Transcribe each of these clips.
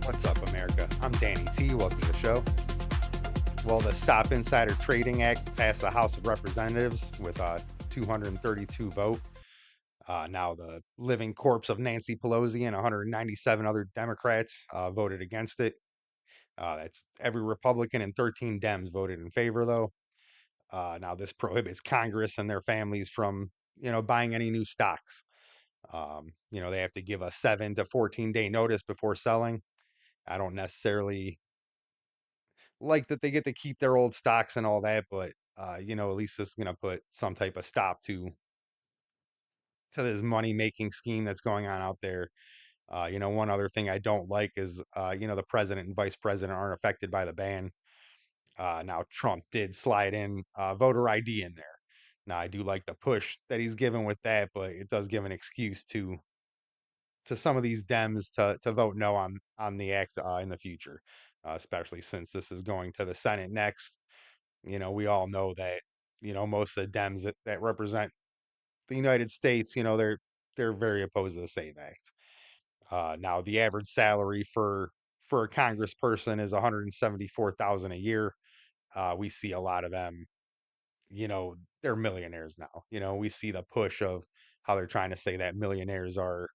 What's up, America? I'm Danny T. Welcome to the show. Well, the Stop Insider Trading Act passed the House of Representatives with a 232 vote. Now, the living corpse of Nancy Pelosi and 197 other Democrats voted against it. That's every Republican and 13 Dems voted in favor, though. Now, this prohibits Congress and their families from, buying any new stocks. They have to give a 7 to 14 day notice before selling. I don't necessarily like that they get to keep their old stocks and all that, but at least it's gonna put some type of stop to this money making scheme that's going on out there. One other thing I don't like is the president and vice president aren't affected by the ban. Now Trump did slide in voter ID in there. Now I do like the push that he's given with that, but it does give an excuse to some of these Dems to vote no on the act in the future, especially since this is going to the Senate next. We all know that, most of the Dems that represent the United States, they're very opposed to the SAVE Act. Now the average salary for a congressperson is 174,000 a year. We see a lot of them, they're millionaires now. We see the push of how they're trying to say that millionaires are,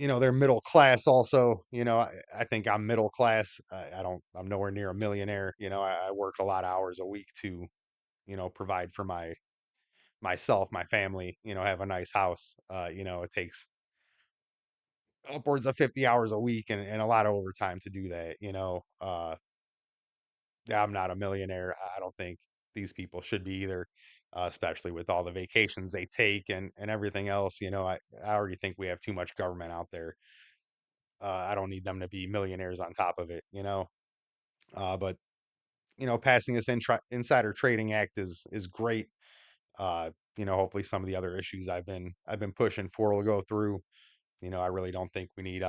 they're middle class also. I think I'm middle class. I'm nowhere near a millionaire. I work a lot of hours a week to, provide for myself, my family, have a nice house. It takes upwards of 50 hours a week and a lot of overtime to do that. Yeah, I'm not a millionaire. I don't think these people should be either, especially with all the vacations they take and everything else. I already think we have too much government out there. I don't need them to be millionaires on top of it. But passing this insider trading act is great. Hopefully some of the other issues I've been pushing for will go through. I really don't think we need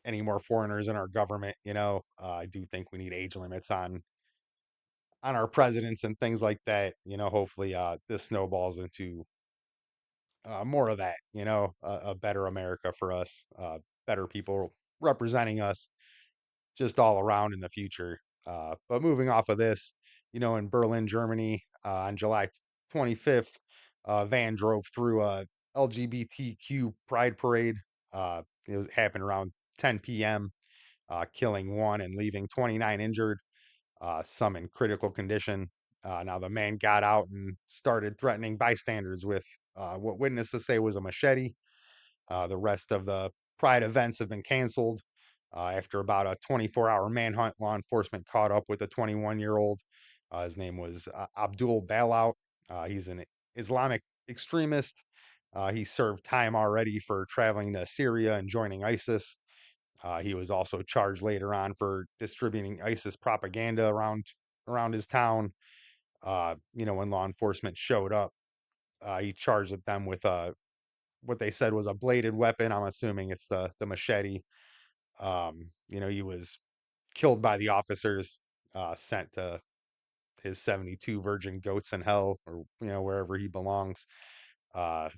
any more foreigners in our government. I do think we need age limits on our presidents and things like that. Hopefully this snowballs into more of that. A better America for us, better people representing us, just all around in the future. But moving off of this, in Berlin, Germany, on July 25th, a van drove through a LGBTQ pride parade. Happened around 10 p.m., killing one and leaving 29 injured, some in critical condition. Now, the man got out and started threatening bystanders with what witnesses say was a machete. The rest of the Pride events have been canceled. After about a 24-hour manhunt, law enforcement caught up with a 21-year-old. His name was Abdul Bailout. He's an Islamic extremist. He served time already for traveling to Syria and joining ISIS. He was also charged later on for distributing ISIS propaganda around his town. When law enforcement showed up, he charged them with what they said was a bladed weapon. I'm assuming it's the machete. He was killed by the officers, sent to his 72 virgin goats in hell, or wherever he belongs. Uh,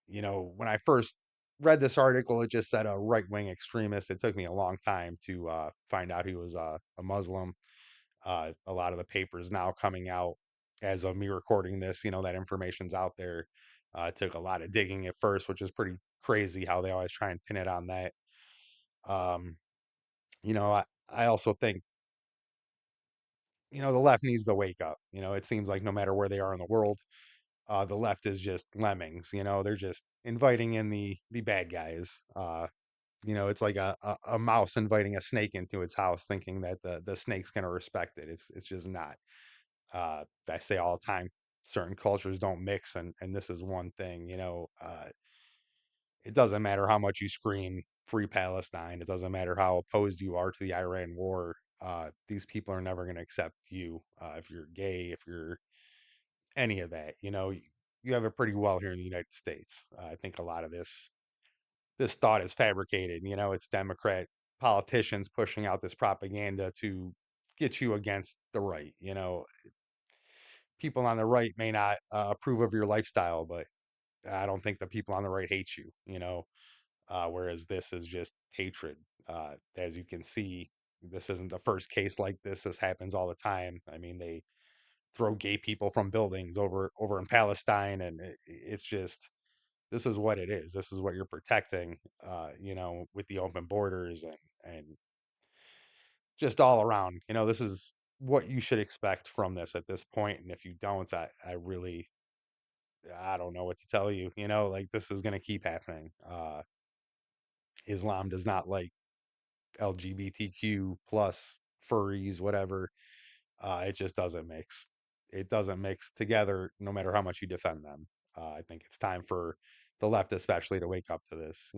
when I first read this article, it just said a right wing extremist. It took me a long time to find out he was a Muslim. A lot of the papers now coming out as of me recording this, that information's out there. It took a lot of digging at first, which is pretty crazy how they always try and pin it on that. Um, I also think, the left needs to wake up. It seems like no matter where they are in the world, the left is just lemmings. They're just inviting in the bad guys. It's like a mouse inviting a snake into its house, thinking that the snake's going to respect it. It's just not. I say all the time, certain cultures don't mix, and this is one thing. It doesn't matter how much you scream "Free Palestine." It doesn't matter how opposed you are to the Iran war. These people are never going to accept you if you're gay, if you're any of that. You have it pretty well here in the United States. I think a lot of this thought is fabricated. It's Democrat politicians pushing out this propaganda to get you against the right. People on the right may not approve of your lifestyle, but I don't think the people on the right hate you. whereas this is just hatred. As you can see, this isn't the first case like this. This happens all the time. I mean, they throw gay people from buildings over in Palestine, and it's just this is what it is. This is what you're protecting, with the open borders and just all around. This is what you should expect from this at this point. And if you don't, I really I don't know what to tell you. Like this is gonna keep happening. Islam does not like LGBTQ plus furries, whatever. It just doesn't mix. It doesn't mix together, no matter how much you defend them. I think it's time for the left, especially, to wake up to this.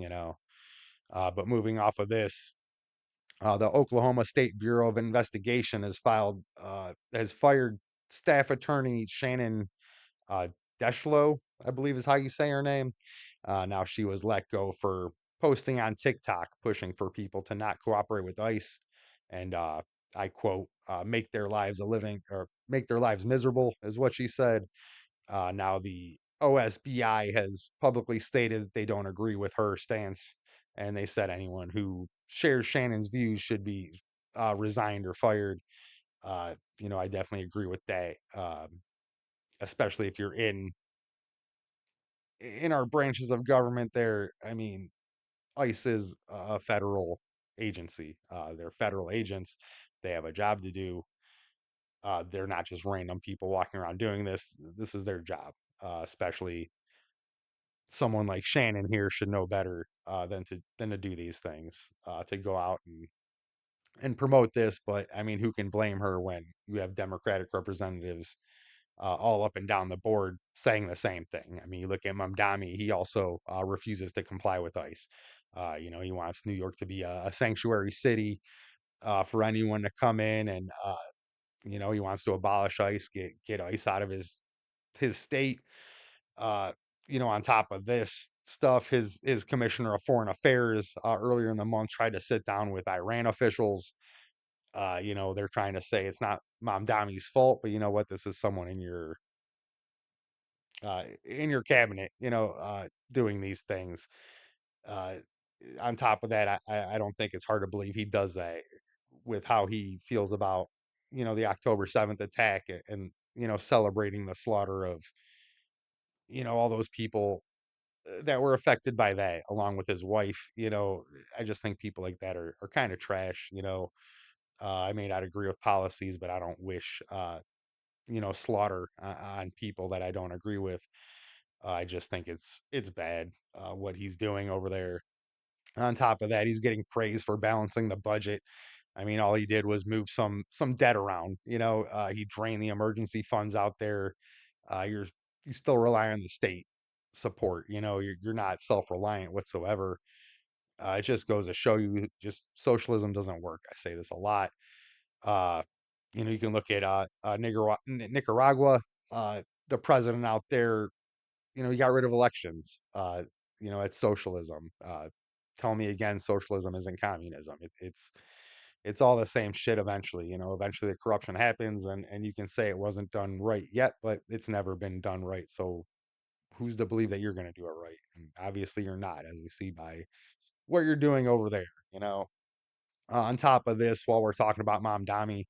But moving off of this, the Oklahoma State Bureau of Investigation has fired staff attorney Shannon uh, Deschlo, I believe is how you say her name. Now she was let go for posting on TikTok, pushing for people to not cooperate with ICE, and I quote, "make their lives a living or make their lives miserable," is what she said. Now the OSBI has publicly stated that they don't agree with her stance, and they said anyone who shares Shannon's views should be resigned or fired. I definitely agree with that. Especially if you're in our branches of government there. I mean, ICE is a federal agency. They're federal agents. They have a job to do. They're not just random people walking around doing this. This is their job. Especially someone like Shannon here should know better than to do these things. To go out and promote this. But I mean, who can blame her when you have Democratic representatives all up and down the board saying the same thing? I mean, you look at Mamdani, he also refuses to comply with ICE. He wants New York to be a sanctuary city for anyone to come in, and he wants to abolish ICE, get ICE out of his state. Uh, on top of this stuff, his commissioner of foreign affairs earlier in the month tried to sit down with Iran officials. They're trying to say it's not Mamdani's fault, but you know what? This is someone in your cabinet, doing these things. Uh, on top of that, I don't think it's hard to believe he does that with how he feels about the October 7th attack and celebrating the slaughter of all those people that were affected by that, along with his wife. I just think people like that are kind of trash. I may not agree with policies, but I don't wish slaughter on people that I don't agree with. I just think it's bad what he's doing over there. On top of that, he's getting praised for balancing the budget. I mean, all he did was move some debt around. He drained the emergency funds out there. You still rely on the state support. You're not self-reliant whatsoever. It just goes to show you, just socialism doesn't work. I say this a lot. Uh, you can look at Nicaragua. The president out there, he got rid of elections. It's socialism. Tell me again, socialism isn't communism. It's all the same shit eventually. Eventually the corruption happens, and you can say it wasn't done right yet, but it's never been done right. So who's to believe that you're going to do it right? And obviously you're not, as we see by what you're doing over there. On top of this, while we're talking about Mom Dami,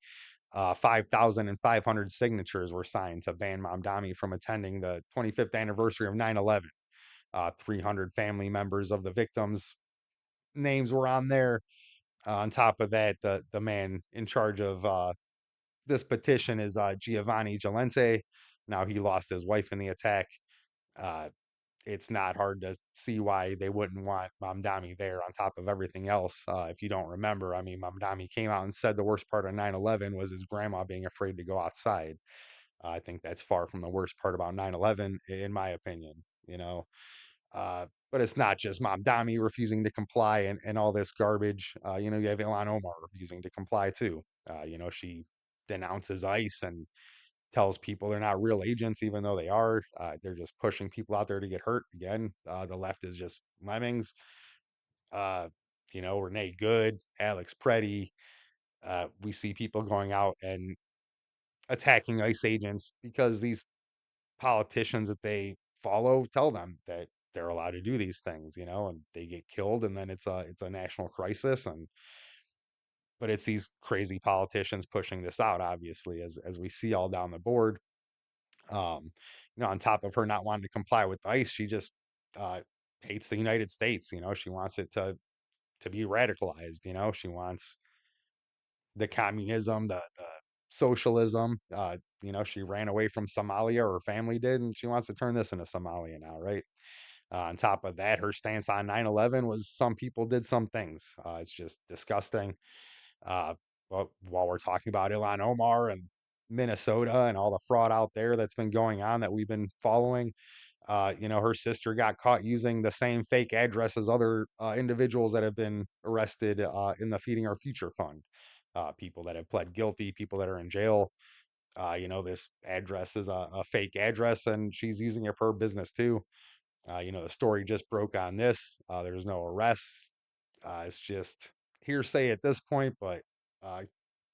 5,500 signatures were signed to ban Mamdani from attending the 25th anniversary of 9/11. 300 family members of the victims' names were on there. On top of that, the man in charge of this petition is Giovanni Gelente. Now he lost his wife in the attack. Uh, it's not hard to see why they wouldn't want Mamdani there on top of everything else. If you don't remember, I mean, Mamdani came out and said the worst part of 9/11 was his grandma being afraid to go outside. I think that's far from the worst part about 9/11, in my opinion. You know, but it's not just Mamdani refusing to comply and all this garbage. You have Ilhan Omar refusing to comply too. She denounces ICE and tells people they're not real agents, even though they are. They're just pushing people out there to get hurt. Again, the left is just lemmings. Uh, Renee Good, Alex Preddy. We see people going out and attacking ICE agents because these politicians that they follow tell them that they're allowed to do these things, and they get killed, and then it's a national crisis. And but it's these crazy politicians pushing this out, obviously, as we see all down the board. Um, on top of her not wanting to comply with ICE, she just uh, hates the United States. She wants it to be radicalized. She wants the communism, the socialism. She ran away from Somalia, or her family did, and she wants to turn this into Somalia now, right? On top of that, her stance on 9/11 was some people did some things. It's just disgusting. Uh, but while we're talking about Ilan Omar and Minnesota and all the fraud out there that's been going on that we've been following, her sister got caught using the same fake address as other individuals that have been arrested in the Feeding Our Future Fund. People that have pled guilty, people that are in jail. This address is a fake address, and she's using it for her business too. The story just broke on this. There's no arrests. It's just hearsay at this point, but uh,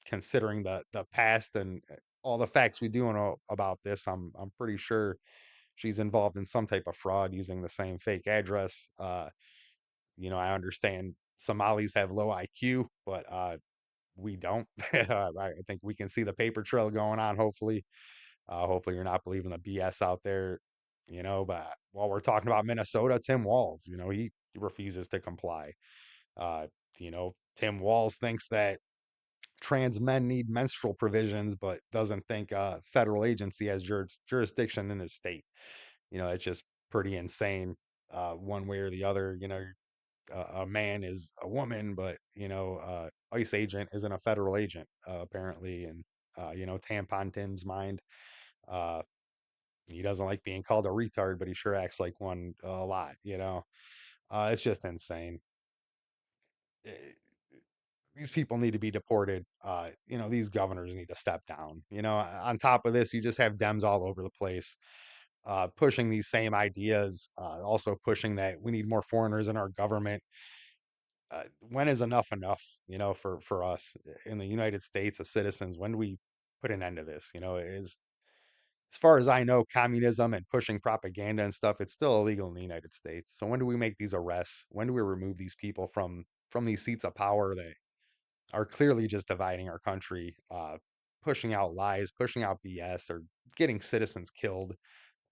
considering the past and all the facts we do know about this, I'm pretty sure she's involved in some type of fraud using the same fake address. I understand Somalis have low IQ, but we don't. I think we can see the paper trail going on. Hopefully you're not believing the BS out there. But while we're talking about Minnesota, Tim Walz, he refuses to comply. Uh, Tim Walz thinks that trans men need menstrual provisions, but doesn't think a federal agency has jurisdiction in his state. It's just pretty insane, one way or the other. A man is a woman, but ICE agent isn't a federal agent, apparently. And Tampon Tim's mind. Uh, he doesn't like being called a retard, but he sure acts like one a lot. It's just insane. Eh, these people need to be deported. These governors need to step down. On top of this, you just have Dems all over the place, pushing these same ideas, also pushing that we need more foreigners in our government. When is enough enough? For us in the United States as citizens, when do we put an end to this? Is as far as I know, communism and pushing propaganda and stuff, it's still illegal in the United States. So when do we make these arrests? When do we remove these people from these seats of power that are clearly just dividing our country, pushing out lies, pushing out BS, or getting citizens killed?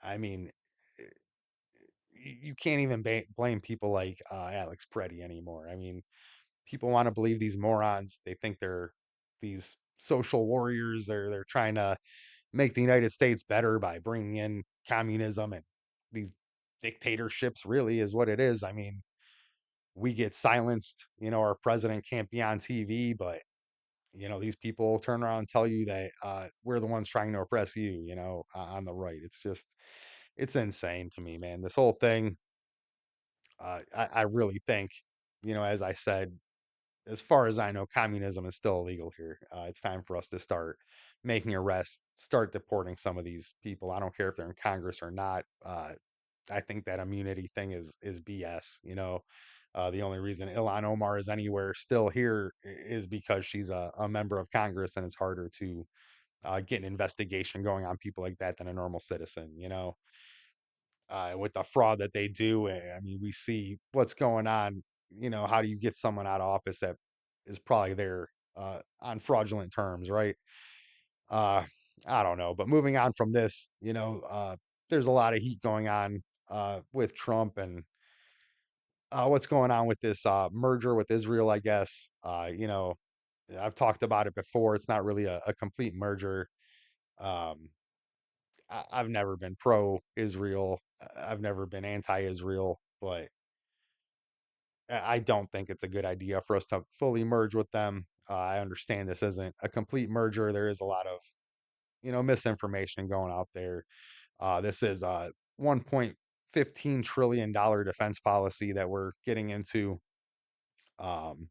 I mean, eh, you can't even blame people like Alex Preddy anymore. I mean, people want to believe these morons. They think they're these social warriors. They're trying to make the United States better by bringing in communism and these dictatorships. Really, is what it is. I mean, we get silenced. Our president can't be on TV, but these people turn around and tell you that we're the ones trying to oppress you. On the right. It's insane to me, man. This whole thing. I really think, as I said, as far as I know, communism is still illegal here. It's time for us to start making arrests, start deporting some of these people. I don't care if they're in Congress or not. I think that immunity thing is BS. The only reason Ilhan Omar is anywhere still here is because she's a member of Congress, and it's harder to get an investigation going on people like that than a normal citizen. With the fraud that they do. I mean, we see what's going on. How do you get someone out of office that is probably there on fraudulent terms, right? Uh, I don't know. But moving on from this, there's a lot of heat going on with Trump and what's going on with this merger with Israel, I guess. I've talked about it before. It's not really a complete merger. Um, I've never been pro Israel. I've never been anti Israel, but I don't think it's a good idea for us to fully merge with them. I understand this isn't a complete merger. There is a lot of, misinformation going out there. This is a $1.15 trillion defense policy that we're getting into. Um,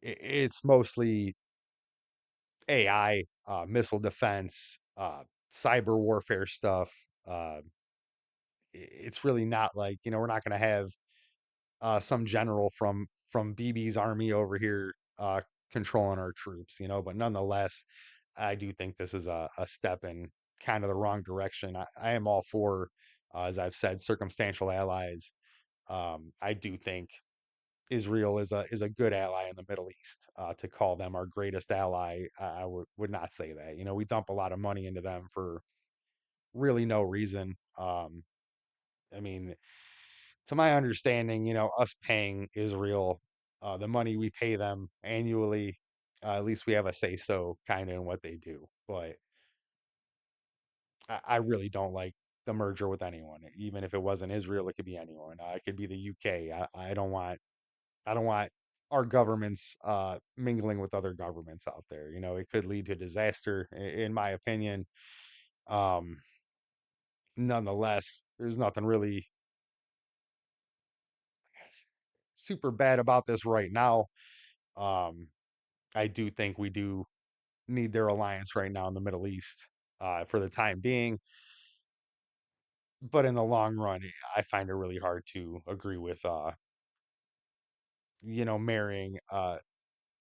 it's mostly AI, missile defense, cyber warfare stuff. Uh, it's really not like, we're not going to have some general from BB's army over here controlling our troops, but nonetheless, I do think this is a step in kind of the wrong direction. I am all for As I've said, circumstantial allies. I do think Israel is a good ally in the Middle East. To call them our greatest ally, I would not say that. You know, we dump a lot of money into them for really no reason. I mean, to my understanding, you know, us paying Israel the money we pay them annually, at least we have a say so kind of in what they do. But I really don't like the merger with anyone. Even if it wasn't Israel, it could be anyone. It could be the UK. I don't want our governments mingling with other governments out there. You know, it could lead to disaster, in my opinion. Um, Nonetheless, there's nothing really super bad about this right now. Um, I do think we do need their alliance right now in the Middle East for the time being. But in the long run, I find it really hard to agree with, you know, marrying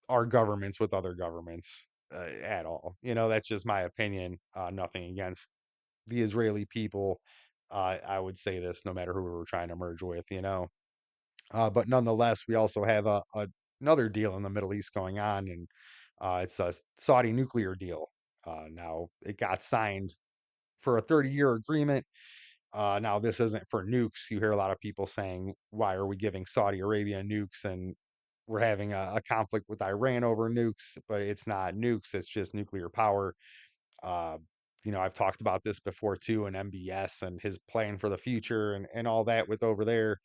our governments with other governments at all. You know, that's just my opinion. Nothing against the Israeli people. I would say this no matter who we were trying to merge with, you know. But nonetheless, we also have another deal in the Middle East going on, and it's a Saudi nuclear deal. Now, it got signed for a 30-year agreement. Now, this isn't for nukes. You hear a lot of people saying, why are we giving Saudi Arabia nukes? And we're having a conflict with Iran over nukes, but it's not nukes, it's just nuclear power. Uh, you know, I've talked about this before too, and MBS and his plan for the future and all that with over there.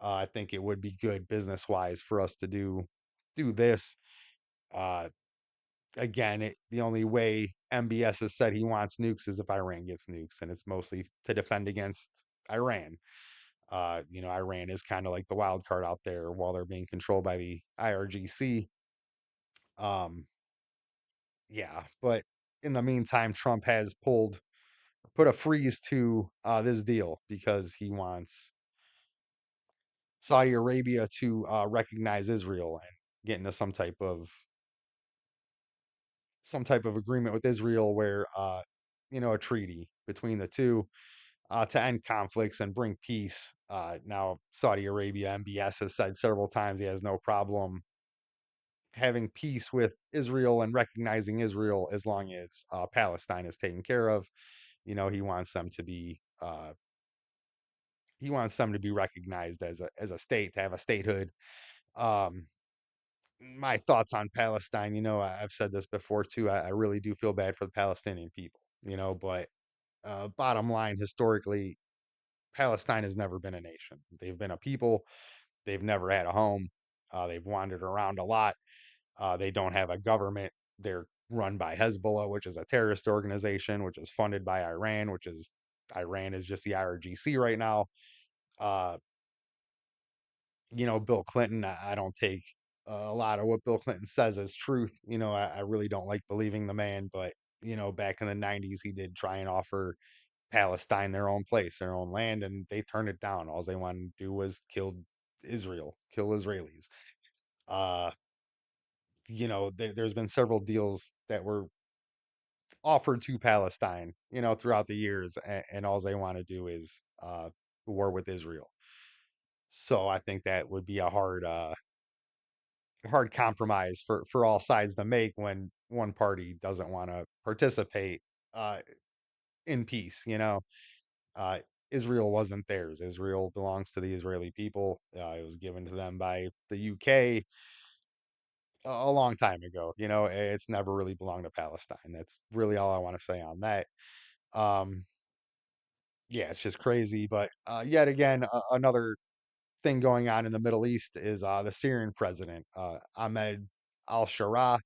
I think it would be good business wise for us to do this. Uh, Again, the only way MBS has said he wants nukes is if Iran gets nukes, and it's mostly to defend against Iran. You know, Iran is kind of like the wild card out there while they're being controlled by the IRGC. Um, yeah, but in the meantime, Trump has put a freeze to this deal because he wants Saudi Arabia to recognize Israel and get into some type of agreement with Israel where you know, a treaty between the two to end conflicts and bring peace. Now, Saudi Arabia, MBS has said several times he has no problem having peace with Israel and recognizing Israel as long as Palestine is taken care of. You know, he wants them to be recognized as a state, to have a statehood. Um, my thoughts on Palestine, you know, I've said this before too. I really do feel bad for the Palestinian people, you know, but bottom line, historically, Palestine has never been a nation. They've been a people. They've never had a home. They've wandered around a lot. They don't have a government. They're run by Hezbollah, which is a terrorist organization, which is funded by Iran, which is Iran is just the IRGC right now. Uh, you know, Bill Clinton, I don't take a lot of what Bill Clinton says as truth. You know, I really don't like believing the man, but, you know, back in the 90s, he did try and offer Palestine their own place, their own land, and they turned it down. All they wanted to do was kill Israelis. Uh, you know, there's been several deals that were offered to Palestine, you know, throughout the years, and all they want to do is war with Israel. So I think that would be a hard compromise for all sides to make when one party doesn't want to participate uh, in peace. You know, uh, Israel wasn't theirs. Israel belongs to the Israeli people. It was given to them by the UK a long time ago. You know, it's never really belonged to Palestine. That's really all I want to say on that. Um, yeah, it's just crazy. But yet again, another thing going on in the Middle East is the Syrian president, Ahmed al Shara.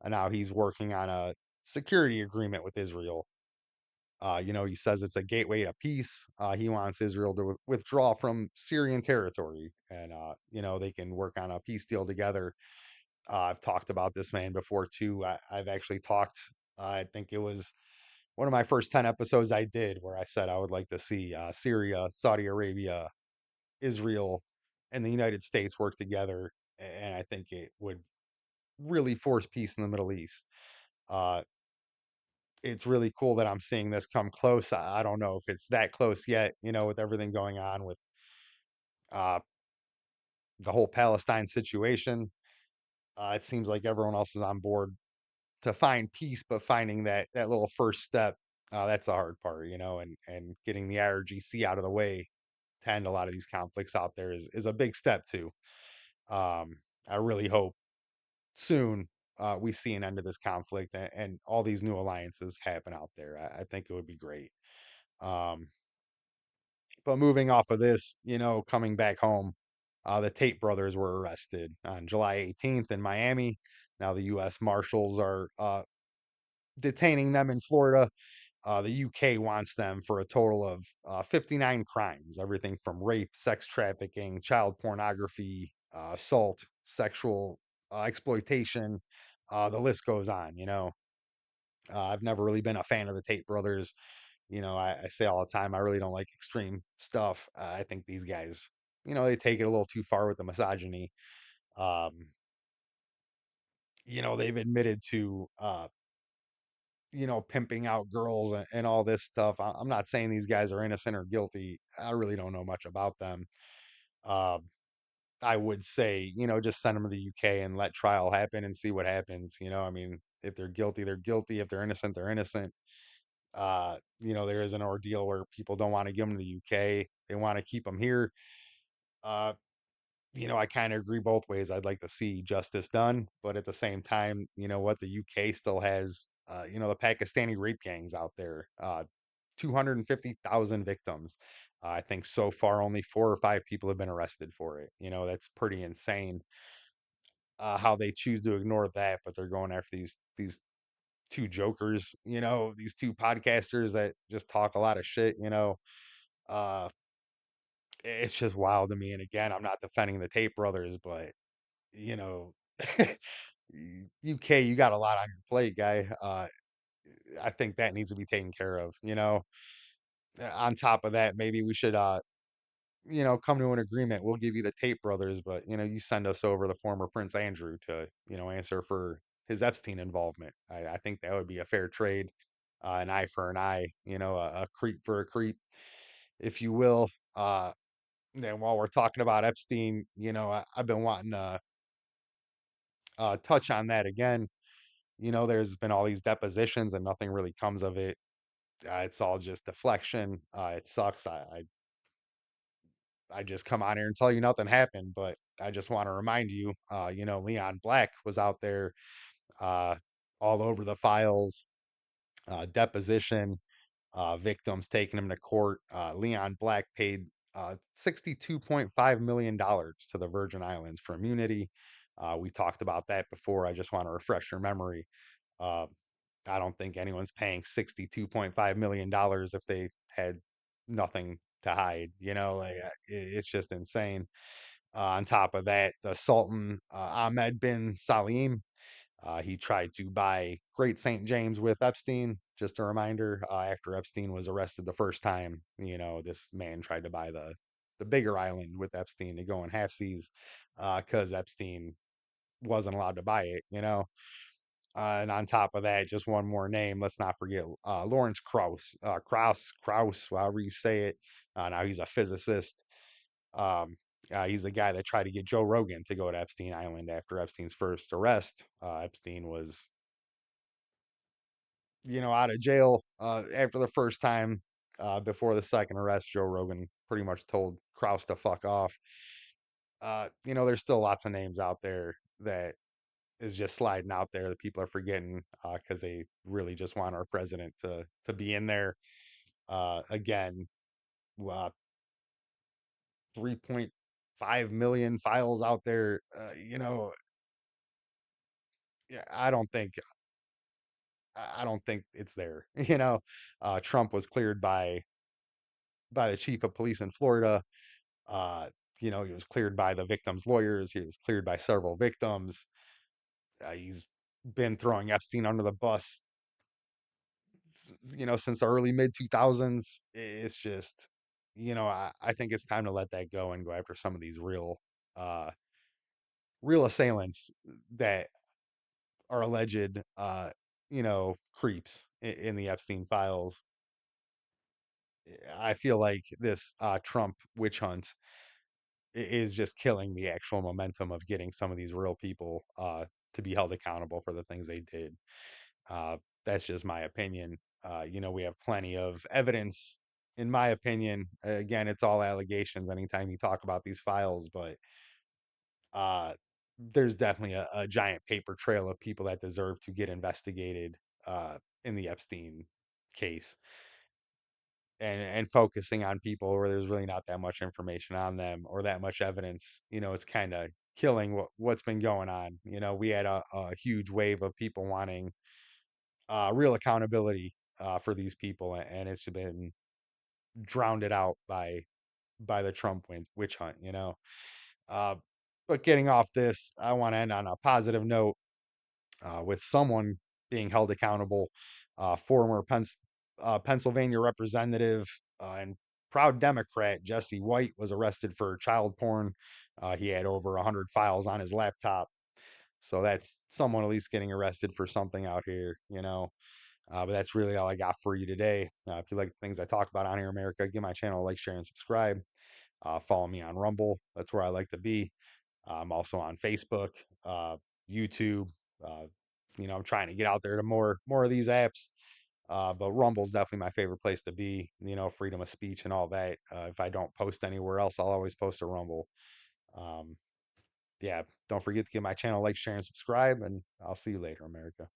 And now he's working on a security agreement with Israel. You know, he says it's a gateway to peace. He wants Israel to withdraw from Syrian territory, and you know, they can work on a peace deal together. I've talked about this man before too. I've actually talked. I think it was one of my first 10 episodes I did where I said I would like to see Syria, Saudi Arabia, Israel, and the United States work together, and I think it would really force peace in the Middle East. Uh, it's really cool that I'm seeing this come close. I don't know if it's that close yet, with everything going on with uh, the whole Palestine situation. It seems like everyone else is on board to find peace, but finding that little first step, that's the hard part, and getting the IRGC out of the way to end a lot of these conflicts out there is a big step too. Um, I really hope soon we see an end to this conflict and all these new alliances happen out there. I think it would be great. Um, but moving off of this, coming back home, the Tate brothers were arrested on July 18th in Miami. Now the U.S. Marshals are detaining them in Florida. The UK wants them for a total of 59 crimes, everything from rape, sex trafficking, child pornography, assault, sexual exploitation. The list goes on. I've never really been a fan of the Tate brothers. I say all the time, I really don't like extreme stuff. I think these guys, they take it a little too far with the misogyny. Um, they've admitted to pimping out girls and all this stuff. I'm not saying these guys are innocent or guilty. I really don't know much about them. Uh, I would say, just send them to the UK and let trial happen and see what happens. I mean, if they're guilty, they're guilty. If they're innocent, they're innocent. There is an ordeal where people don't want to give them to the UK. They want to keep them here. Uh, I kind of agree both ways. I'd like to see justice done, but at the same time, what, the UK still has, the Pakistani rape gangs out there, 250,000 victims. I think so far only 4 or 5 people have been arrested for it. That's pretty insane. How they choose to ignore that, but they're going after these two jokers, these two podcasters that just talk a lot of shit. Uh, it's just wild to me. And again, I'm not defending the Tate brothers, but you know, UK, you got a lot on your plate, guy. I think that needs to be taken care of. On top of that, maybe we should, come to an agreement. We'll give you the Tate brothers, but you send us over the former Prince Andrew to, answer for his Epstein involvement. I think that would be a fair trade, an eye for an eye, a creep for a creep, if you will. Then while we're talking about Epstein, I've been wanting to touch on that again. There's been all these depositions and nothing really comes of it. It's all just deflection. It sucks. I just come on here and tell you nothing happened, but I just want to remind you, Leon Black was out there, uh, all over the files, deposition, victims taking him to court. Leon Black paid $62.5 million dollars to the Virgin Islands for immunity. We talked about that before. I just want to refresh your memory. Uh, I don't think anyone's paying $62.5 million dollars if they had nothing to hide. Like, it's just insane. On top of that, the Sultan Ahmed bin Salim, he tried to buy Great St. James with Epstein. Just a reminder, after Epstein was arrested the first time, this man tried to buy the bigger island with Epstein to go in half seas, because Epstein wasn't allowed to buy it. And on top of that, just one more name. Let's not forget Lawrence Krauss, however you say it. Now he's a physicist. Um, he's the guy that tried to get Joe Rogan to go to Epstein Island after Epstein's first arrest. Epstein was, out of jail after the first time. Before the second arrest, Joe Rogan pretty much told Krauss to fuck off. There's still lots of names out there that is just sliding out there that people are forgetting, because they really just want our president to be in there. Again, uh, 3.5 million files out there. Yeah, I don't think it's there. Trump was cleared by the chief of police in Florida. Uh, he was cleared by the victims' lawyers. He was cleared by several victims. He's been throwing Epstein under the bus, since the early mid 2000s. It's just, I think it's time to let that go and go after some of these uh, real assailants that are alleged, creeps in the Epstein files. I feel like this Trump witch hunt is just killing the actual momentum of getting some of these real people to be held accountable for the things they did. Uh, that's just my opinion. We have plenty of evidence, in my opinion. Again, it's all allegations anytime you talk about these files, but uh, there's definitely a giant paper trail of people that deserve to get investigated in the Epstein case, and focusing on people where there's really not that much information on them or that much evidence. It's kind of killing what's been going on. We had a huge wave of people wanting real accountability for these people, and it's been drowned it out by the Trump witch hunt. Uh, but getting off this, I want to end on a positive note with someone being held accountable. Former Pennsylvania representative and proud Democrat Jesse White was arrested for child porn. He had over 100 files on his laptop. So that's someone at least getting arrested for something out here. But that's really all I got for you today. If you like the things I talk about on here, America, give my channel a like, share, and subscribe. Follow me on Rumble. That's where I like to be. I'm also on Facebook, uh, YouTube. Uh, I'm trying to get out there to more of these apps. But Rumble's definitely my favorite place to be. Freedom of speech and all that. If I don't post anywhere else, I'll always post to Rumble. Um, yeah, don't forget to give my channel a like, share, and subscribe. And I'll see you later, America.